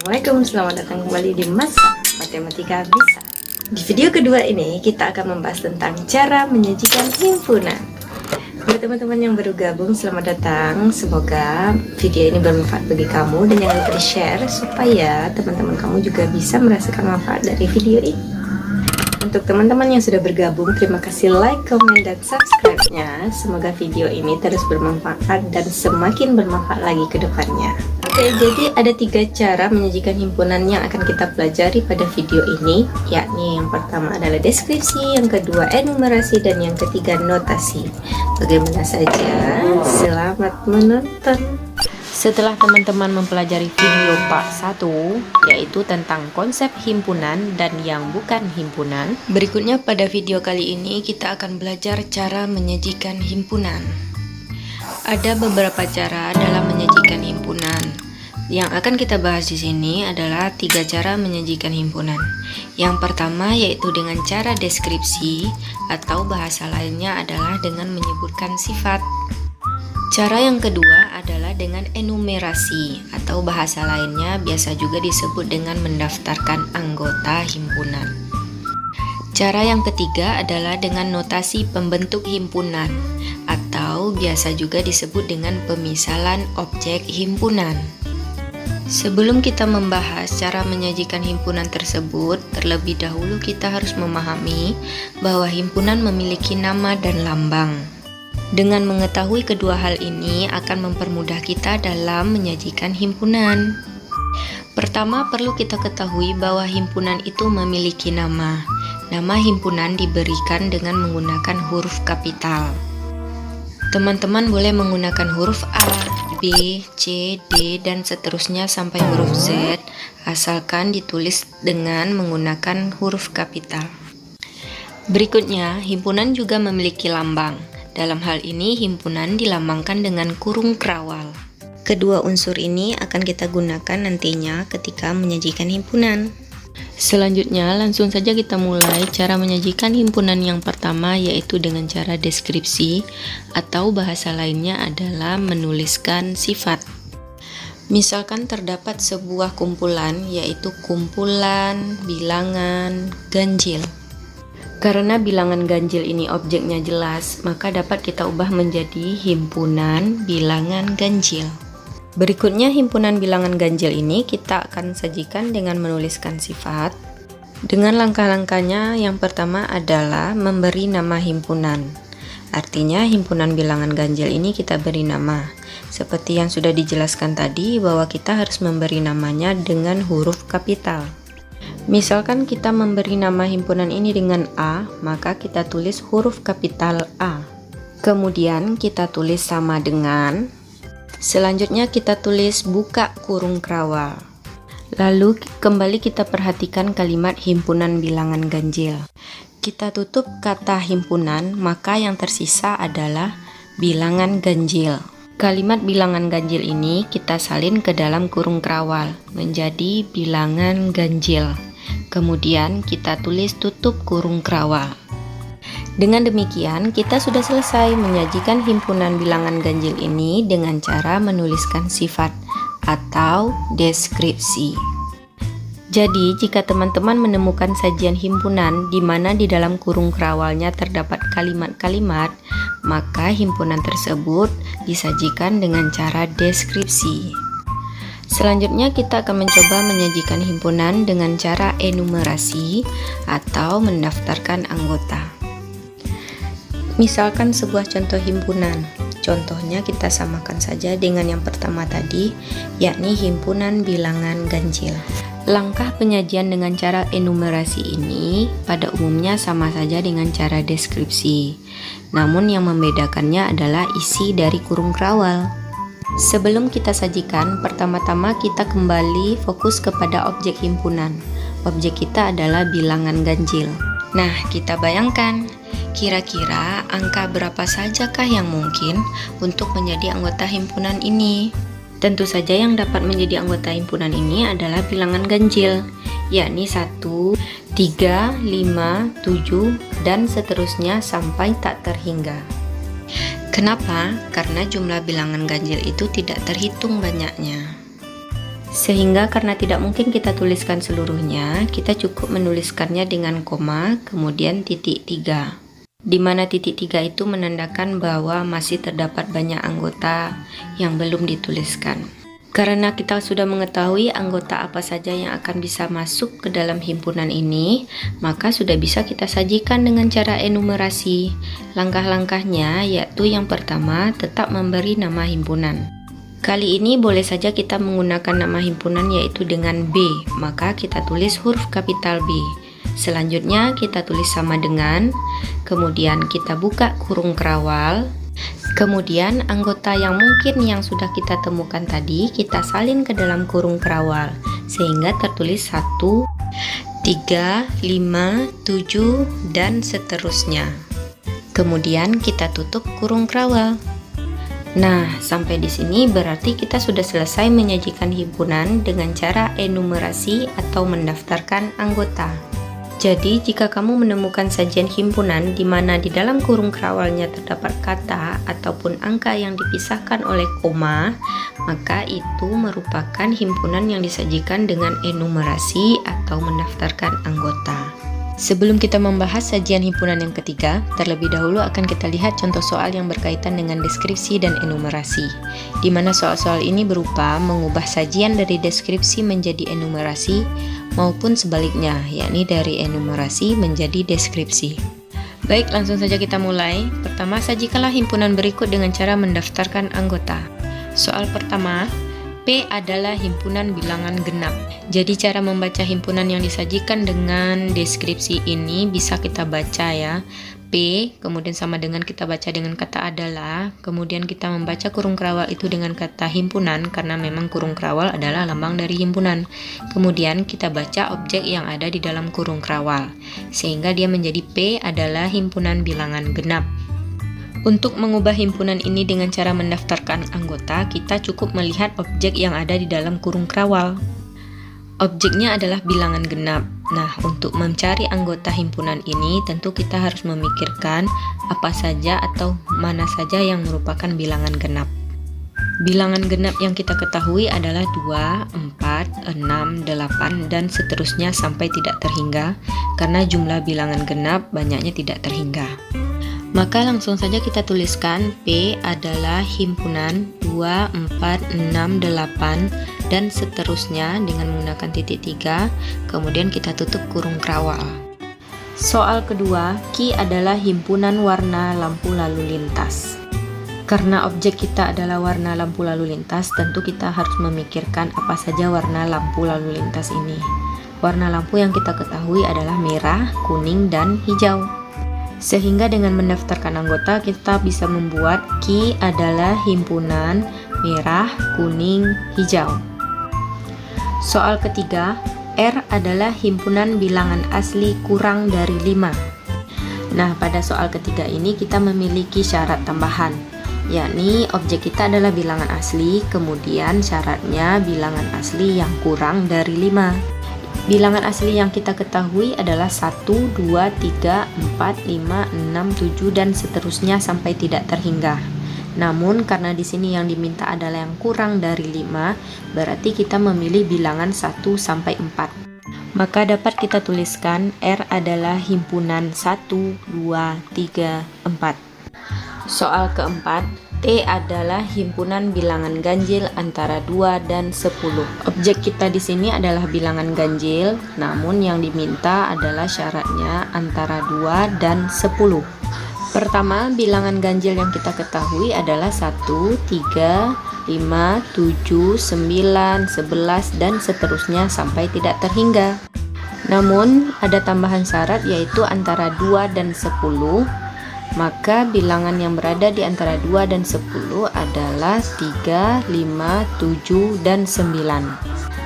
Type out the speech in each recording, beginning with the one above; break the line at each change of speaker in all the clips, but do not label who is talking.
Assalamualaikum, selamat datang kembali di Masa Matematika Bisa. Di video kedua ini kita akan membahas tentang cara menyajikan himpunan. Buat teman-teman yang baru gabung, selamat datang. Semoga video ini bermanfaat bagi kamu dan jangan lupa di-share supaya teman-teman kamu juga bisa merasakan manfaat dari video ini. Untuk teman-teman yang sudah bergabung, terima kasih like, komen, dan subscribe-nya. Semoga video ini terus bermanfaat dan semakin bermanfaat lagi ke depannya. Oke, jadi ada 3 cara menyajikan himpunan yang akan kita pelajari pada video ini, yakni yang pertama adalah deskripsi, yang kedua enumerasi, dan yang ketiga notasi. Bagaimana saja? Selamat menonton. Setelah teman-teman mempelajari video part 1, yaitu tentang konsep himpunan dan yang bukan himpunan, berikutnya pada video kali ini kita akan belajar cara menyajikan himpunan. Ada beberapa cara dalam menyajikan himpunan. Yang akan kita bahas di sini adalah 3 cara menyajikan himpunan. Yang pertama yaitu dengan cara deskripsi, atau bahasa lainnya adalah dengan menyebutkan sifat. Cara yang kedua adalah dengan enumerasi, atau bahasa lainnya biasa juga disebut dengan mendaftarkan anggota himpunan. Cara yang ketiga adalah dengan notasi pembentuk himpunan, atau biasa juga disebut dengan pemisalan objek himpunan. Sebelum kita membahas cara menyajikan himpunan tersebut, terlebih dahulu kita harus memahami bahwa himpunan memiliki nama dan lambang. Dengan mengetahui kedua hal ini akan mempermudah kita dalam menyajikan himpunan. Pertama, perlu kita ketahui bahwa himpunan itu memiliki nama. Nama himpunan diberikan dengan menggunakan huruf kapital. Teman-teman boleh menggunakan huruf A, B, C, D, dan seterusnya sampai huruf Z, asalkan ditulis dengan menggunakan huruf kapital. Berikutnya, himpunan juga memiliki lambang. Dalam hal ini, himpunan dilambangkan dengan kurung kerawal. Kedua unsur ini akan kita gunakan nantinya ketika menyajikan himpunan. Selanjutnya, langsung saja kita mulai cara menyajikan himpunan yang pertama, yaitu dengan cara deskripsi, atau bahasa lainnya adalah menuliskan sifat. Misalkan terdapat sebuah kumpulan, yaitu kumpulan bilangan ganjil. Karena bilangan ganjil ini objeknya jelas, maka dapat kita ubah menjadi himpunan bilangan ganjil. Berikutnya, himpunan bilangan ganjil ini kita akan sajikan dengan menuliskan sifat. Dengan langkah-langkahnya, yang pertama adalah memberi nama himpunan. Artinya, himpunan bilangan ganjil ini kita beri nama. Seperti yang sudah dijelaskan tadi, bahwa kita harus memberi namanya dengan huruf kapital. Misalkan kita memberi nama himpunan ini dengan A, maka kita tulis huruf kapital A. Kemudian kita tulis sama dengan. Selanjutnya kita tulis buka kurung kerawal. Lalu kembali kita perhatikan kalimat himpunan bilangan ganjil. Kita tutup kata himpunan, maka yang tersisa adalah bilangan ganjil. Kalimat bilangan ganjil ini kita salin ke dalam kurung kerawal menjadi bilangan ganjil. Kemudian kita tulis tutup kurung kerawal. Dengan demikian, kita sudah selesai menyajikan himpunan bilangan ganjil ini dengan cara menuliskan sifat atau deskripsi. Jadi, jika teman-teman menemukan sajian himpunan di mana di dalam kurung kerawalnya terdapat kalimat-kalimat, maka himpunan tersebut disajikan dengan cara deskripsi. Selanjutnya kita akan mencoba menyajikan himpunan dengan cara enumerasi atau mendaftarkan anggota. Misalkan sebuah contoh himpunan. Contohnya kita samakan saja dengan yang pertama tadi, yakni himpunan bilangan ganjil. Langkah penyajian dengan cara enumerasi ini pada umumnya sama saja dengan cara deskripsi. Namun yang membedakannya adalah isi dari kurung kerawal. Sebelum kita sajikan, pertama-tama kita kembali fokus kepada objek himpunan. Objek kita adalah bilangan ganjil. Nah, kita bayangkan, kira-kira angka berapa sajakah yang mungkin untuk menjadi anggota himpunan ini? Tentu saja yang dapat menjadi anggota himpunan ini adalah bilangan ganjil, yakni 1, 3, 5, 7, dan seterusnya sampai tak terhingga. Kenapa? Karena jumlah bilangan ganjil itu tidak terhitung banyaknya. Sehingga karena tidak mungkin kita tuliskan seluruhnya, kita cukup menuliskannya dengan koma, kemudian titik 3. Di mana titik 3 itu menandakan bahwa masih terdapat banyak anggota yang belum dituliskan. Karena kita sudah mengetahui anggota apa saja yang akan bisa masuk ke dalam himpunan ini, maka sudah bisa kita sajikan dengan cara enumerasi. Langkah-langkahnya yaitu yang pertama, tetap memberi nama himpunan. Kali ini boleh saja kita menggunakan nama himpunan yaitu dengan B, maka kita tulis huruf kapital B. Selanjutnya kita tulis sama dengan, kemudian kita buka kurung kerawal. Kemudian anggota yang mungkin yang sudah kita temukan tadi kita salin ke dalam kurung kerawal sehingga tertulis 1, 3, 5, 7 dan seterusnya. Kemudian kita tutup kurung kerawal. Nah, sampai di sini berarti kita sudah selesai menyajikan himpunan dengan cara enumerasi atau mendaftarkan anggota. Jadi, jika kamu menemukan sajian himpunan di mana di dalam kurung kerawalnya terdapat kata ataupun angka yang dipisahkan oleh koma, maka itu merupakan himpunan yang disajikan dengan enumerasi atau mendaftarkan anggota. Sebelum kita membahas sajian himpunan yang ketiga, terlebih dahulu akan kita lihat contoh soal yang berkaitan dengan deskripsi dan enumerasi, di mana soal-soal ini berupa mengubah sajian dari deskripsi menjadi enumerasi, maupun sebaliknya, yakni dari enumerasi menjadi deskripsi. Baik, langsung saja kita mulai. Pertama, sajikanlah himpunan berikut dengan cara mendaftarkan anggota. Soal pertama, P adalah himpunan bilangan genap. Jadi cara membaca himpunan yang disajikan dengan deskripsi ini bisa kita baca ya. P, kemudian sama dengan kita baca dengan kata adalah, kemudian kita membaca kurung kerawal itu dengan kata himpunan karena memang kurung kerawal adalah lambang dari himpunan. Kemudian kita baca objek yang ada di dalam kurung kerawal, sehingga dia menjadi P adalah himpunan bilangan genap. Untuk mengubah himpunan ini dengan cara mendaftarkan anggota, kita cukup melihat objek yang ada di dalam kurung kerawal. Objeknya adalah bilangan genap. Nah, untuk mencari anggota himpunan ini, tentu kita harus memikirkan apa saja atau mana saja yang merupakan bilangan genap. Bilangan genap yang kita ketahui adalah 2, 4, 6, 8, dan seterusnya sampai tidak terhingga, karena jumlah bilangan genap banyaknya tidak terhingga. Maka langsung saja kita tuliskan P adalah himpunan 2, 4, 6, 8 dan seterusnya dengan menggunakan titik 3, kemudian kita tutup kurung kerawal. Soal kedua, Q adalah himpunan warna lampu lalu lintas. Karena objek kita adalah warna lampu lalu lintas, tentu kita harus memikirkan apa saja warna lampu lalu lintas ini. Warna lampu yang kita ketahui adalah merah, kuning, dan hijau. Sehingga dengan mendaftarkan anggota kita bisa membuat Q adalah himpunan merah, kuning, hijau. Soal ketiga, R adalah himpunan bilangan asli kurang dari 5. Nah, pada soal ketiga ini kita memiliki syarat tambahan, yakni objek kita adalah bilangan asli, kemudian syaratnya bilangan asli yang kurang dari 5. Bilangan asli yang kita ketahui adalah 1, 2, 3, 4, 5, 6, 7, dan seterusnya sampai tidak terhingga. Namun karena di sini yang diminta adalah yang kurang dari 5, berarti kita memilih bilangan 1 sampai 4. Maka dapat kita tuliskan R adalah himpunan 1, 2, 3, 4. Soal keempat, T adalah himpunan bilangan ganjil antara 2 dan 10. Objek kita di sini adalah bilangan ganjil, namun yang diminta adalah syaratnya antara 2 dan 10. Pertama, bilangan ganjil yang kita ketahui adalah 1, 3, 5, 7, 9, 11, dan seterusnya sampai tidak terhingga. Namun, ada tambahan syarat yaitu antara 2 dan 10. Maka bilangan yang berada di antara 2 dan 10 adalah 3, 5, 7, dan 9.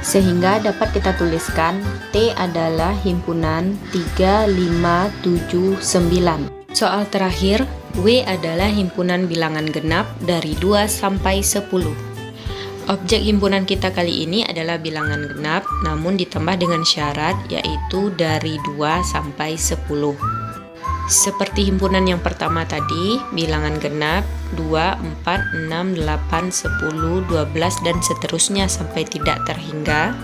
Sehingga dapat kita tuliskan T adalah himpunan 3, 5, 7, 9. Soal terakhir, W adalah himpunan bilangan genap dari 2 sampai 10. Objek himpunan kita kali ini adalah bilangan genap, namun ditambah dengan syarat yaitu dari 2 sampai 10. Seperti himpunan yang pertama tadi, bilangan genap 2, 4, 6, 8, 10, 12 dan seterusnya sampai tidak terhingga.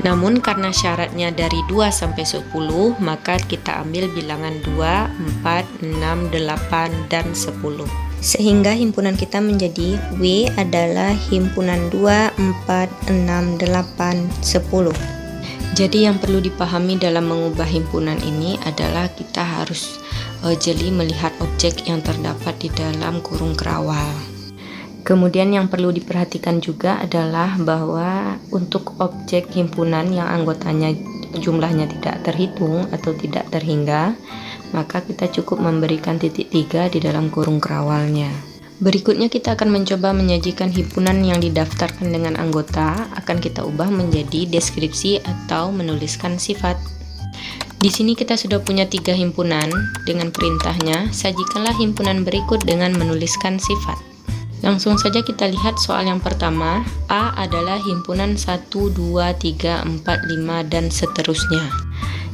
Namun karena syaratnya dari 2 sampai 10, maka kita ambil bilangan 2, 4, 6, 8 dan 10. Sehingga himpunan kita menjadi W adalah himpunan 2, 4, 6, 8, 10. Jadi yang perlu dipahami dalam mengubah himpunan ini adalah kita harus jeli melihat objek yang terdapat di dalam kurung kerawal. Kemudian yang perlu diperhatikan juga adalah bahwa untuk objek himpunan yang anggotanya jumlahnya tidak terhitung atau tidak terhingga, maka kita cukup memberikan titik 3 di dalam kurung kerawalnya. Berikutnya kita akan mencoba menyajikan himpunan yang didaftarkan dengan anggota, akan kita ubah menjadi deskripsi atau menuliskan sifat. Di sini kita sudah punya 3 himpunan, dengan perintahnya sajikanlah himpunan berikut dengan menuliskan sifat. Langsung saja kita lihat soal yang pertama. A adalah himpunan 1, 2, 3, 4, 5 dan seterusnya.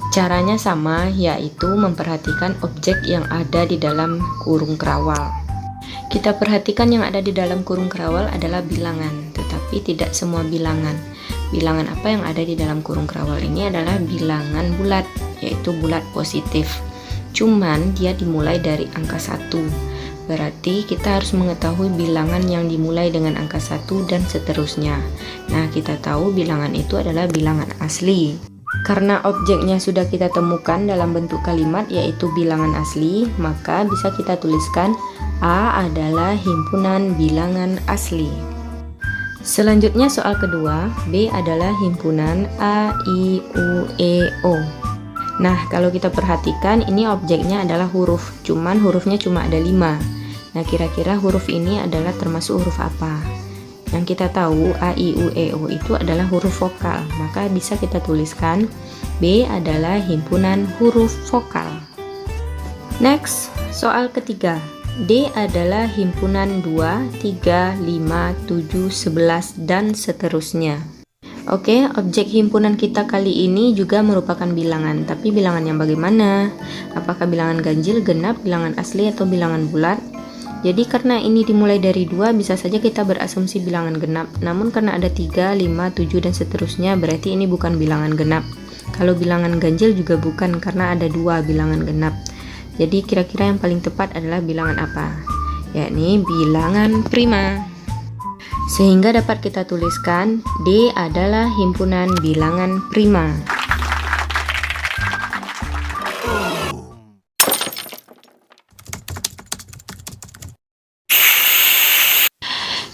Caranya sama, yaitu memperhatikan objek yang ada di dalam kurung kerawal. Kita perhatikan yang ada di dalam kurung kerawal adalah bilangan, tetapi tidak semua bilangan. Bilangan apa yang ada di dalam kurung kerawal ini adalah bilangan bulat, yaitu bulat positif. Cuman dia dimulai dari angka 1. Berarti kita harus mengetahui bilangan yang dimulai dengan angka 1 dan seterusnya. Nah, kita tahu bilangan itu adalah bilangan asli. Karena objeknya sudah kita temukan dalam bentuk kalimat yaitu bilangan asli, maka bisa kita tuliskan A adalah himpunan bilangan asli. Selanjutnya soal kedua, B adalah himpunan A, I, U, E, O. Nah, kalau kita perhatikan ini objeknya adalah huruf, cuman hurufnya cuma ada 5. Nah, kira-kira huruf ini adalah termasuk huruf apa? Yang kita tahu A, I, U, E, O itu adalah huruf vokal, maka bisa kita tuliskan B adalah himpunan huruf vokal. Next, soal ketiga. D adalah himpunan 2, 3, 5, 7, 11 dan seterusnya. Oke, objek himpunan kita kali ini juga merupakan bilangan, tapi bilangan yang bagaimana? Apakah bilangan ganjil, genap, bilangan asli atau bilangan bulat? Jadi karena ini dimulai dari 2, bisa saja kita berasumsi bilangan genap. Namun karena ada 3, 5, 7 dan seterusnya, berarti ini bukan bilangan genap. Kalau bilangan ganjil juga bukan, karena ada 2 bilangan genap. Jadi kira-kira yang paling tepat adalah bilangan apa? Yakni bilangan prima. Sehingga dapat kita tuliskan D adalah himpunan bilangan prima.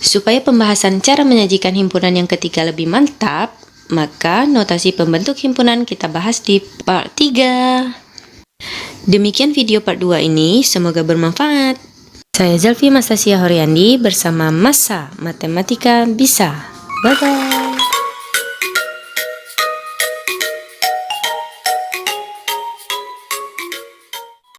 Supaya pembahasan cara menyajikan himpunan yang ketiga lebih mantap, maka notasi pembentuk himpunan kita bahas di part 3. Demikian video part 2 ini, semoga bermanfaat. Saya Zelvi Mastasia Horyandi bersama Masa Matematika Bisa. Bye-bye.